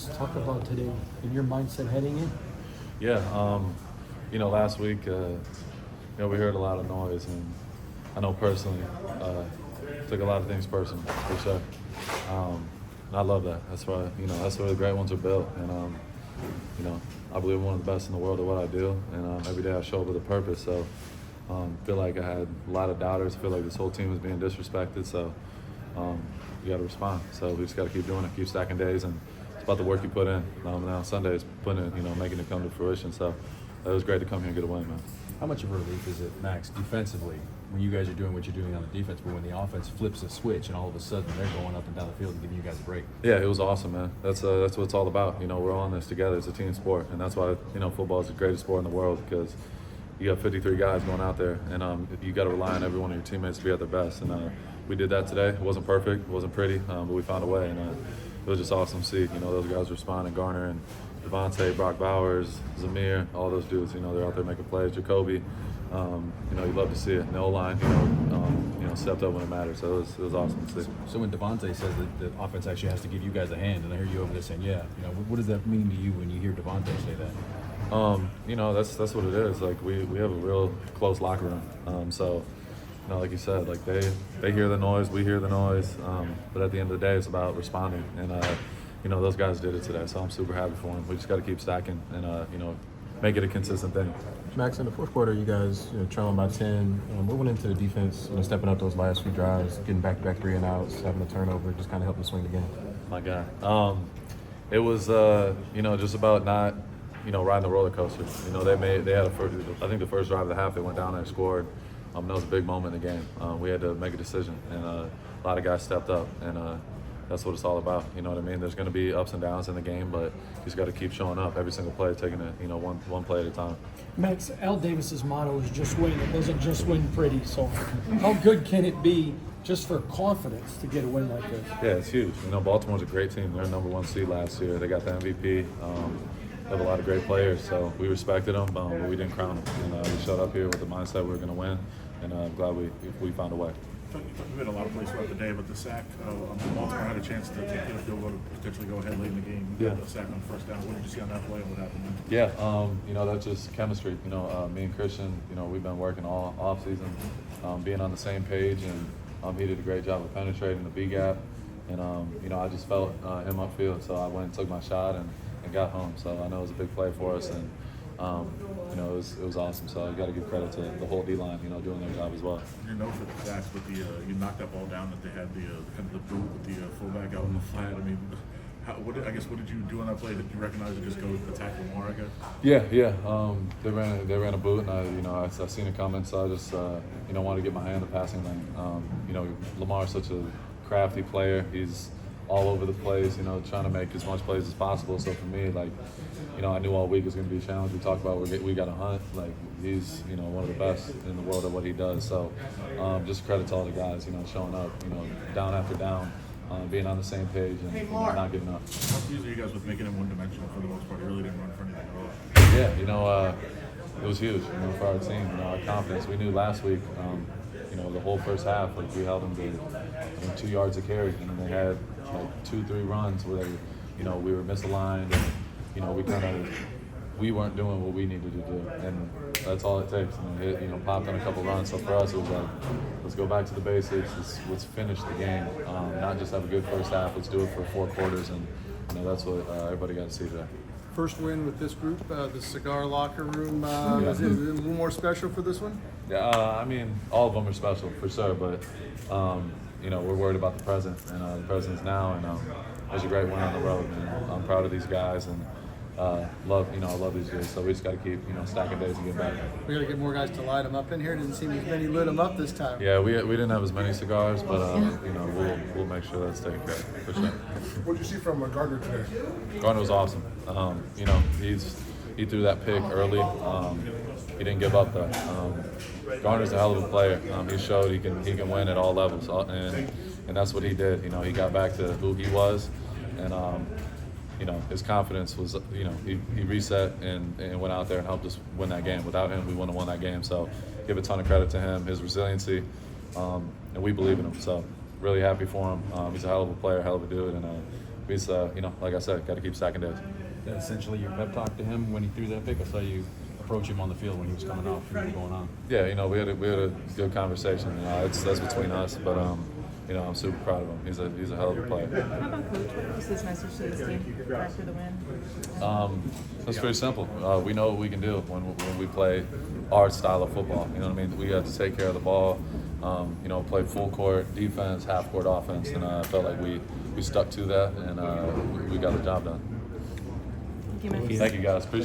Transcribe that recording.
Max, talk about today and your mindset heading in. Yeah, last week, we heard a lot of noise, and I know personally, took a lot of things personal, for sure. And I love that. That's why, that's where the great ones are built. And, I believe I'm one of the best in the world at what I do, and every day I show up with a purpose. So, feel like I had a lot of doubters. Feel like this whole team is being disrespected. So, you got to respond. So we just got to keep doing it, keep stacking days, and it's about the work you put in. Now Sunday is putting it, making it come to fruition. So it was great to come here and get a win, man. How much of a relief is it, Max, defensively, when you guys are doing what you're doing on the defense, but when the offense flips a switch and all of a sudden they're going up and down the field and giving you guys a break? Yeah, it was awesome, man. That's what it's all about. We're all in this together. It's a team sport, and that's why football is the greatest sport in the world, because you got 53 guys going out there, and you got to rely on every one of your teammates to be at their best. And we did that today. It wasn't perfect, it wasn't pretty, but we found a way, and it was just awesome to see. Those guys responding. Garnder and Devontae, Brock Bowers, Zamir, all those dudes. They're out there making plays. Jacoby, you love to see it. And the O-line, stepped up when it mattered. So it was awesome to see. So when Devontae says that the offense actually has to give you guys a hand, and I hear you over there saying, what does that mean to you when you hear Devontae say that? That's what it is. Like we have a real close locker room. Like you said, like they hear the noise, we hear the noise. But at the end of the day, it's about responding. And those guys did it today. So I'm super happy for them. We just got to keep stacking and make it a consistent thing. Max, in the fourth quarter, you guys trailing by 10. What went into the defense, stepping up those last few drives, getting back 3 and outs, having a turnover, just kind of helping swing the game? My God. It was just about not riding the roller coaster. They had I think the first drive of the half, they went down there and scored. That was a big moment in the game. We had to make a decision, and a lot of guys stepped up, and that's what it's all about. You know what I mean? There's going to be ups and downs in the game, but you just got to keep showing up every single play, taking it one play at a time. Max, Al Davis's motto is just win. It doesn't just win pretty. So how good can it be just for confidence to get a win like this? Yeah, it's huge. Baltimore's a great team. They're number 1 seed last year. They got the MVP. They have a lot of great players, so we respected them, but we didn't crown them. And we showed up here with the mindset we were going to win, and I'm glad we found a way. You made a lot of plays throughout the day, but the sack, Baltimore had a chance to take the field goal to potentially go ahead late in the game. Yeah. A sack on first down. What did you see on that play and what happened? Yeah, that's just chemistry. Me and Christian, we've been working all off season, being on the same page, and he did a great job of penetrating the B gap, and I just felt him upfield, so I went and took my shot and got home. So I know it was a big play for us, and it was awesome. So you got to give credit to the whole D line, doing their job as well. Your note for the sacks with you knocked that ball down that they had the kind of the boot with the fullback out on the flat. I mean, what did you do on that play? Did you recognize it? Just go attack Lamar, I guess. Yeah. They ran a boot, and I seen it coming, so I just wanted to get my hand in the passing lane. Lamar's such a crafty player. He's all over the place, trying to make as much plays as possible. So for me, I knew all week it was going to be a challenge. We talked about we got to hunt. He's, one of the best in the world at what he does. So just credit to all the guys, showing up, down after down, being on the same page and not giving up. How pleased are you guys with making him one-dimensional for the most part? He really didn't run for anything at all. Yeah, it was huge, for our team, our confidence. We knew last week, the whole first half, we held them to 2 yards of carry, and they had 2-3 runs where they, we were misaligned, and we weren't doing what we needed to do, and that's all it takes. And popped on a couple runs. So for us, it was let's go back to the basics. Let's finish the game, not just have a good first half. Let's do it for 4 quarters, and that's what everybody got to see today. First win with this group, the cigar locker room. Is it a little more special for this one? Yeah, all of them are special for sure, but we're worried about the present, and the present is now, and there's a great win on the road, man. I'm proud of these guys, and I love these guys. So we just got to keep stacking days and get better. We got to get more guys to light them up in here. Didn't seem as many lit them up this time. Yeah, we didn't have as many cigars, but we'll make sure that's taken care of for sure. What did you see from Garnder today? Garnder was awesome. He threw that pick early. He didn't give up though. Garner's a hell of a player. He showed he can win at all levels, and that's what he did. He got back to who he was, and his confidence was, he reset and went out there and helped us win that game. Without him, we wouldn't have won that game. So give a ton of credit to him, his resiliency, and we believe in him. So really happy for him. He's a hell of a player, hell of a dude, and we just, you know, like I said, got to keep stacking days. That essentially your pep talk to him when he threw that pick. I saw you approach him on the field when he was coming off and going on. Yeah, you know, we had a good conversation. You know, that's between us, but you know, I'm super proud of him. He's a hell of a player. How about Coach? What was his message to his team after the win? It's pretty simple. We know what we can do when we play our style of football. You know what I mean? We got to take care of the ball. You know, play full court defense, half court offense, and I felt like we stuck to that, and we got the job done. Thank you, Max. Thank you guys. Appreciate it.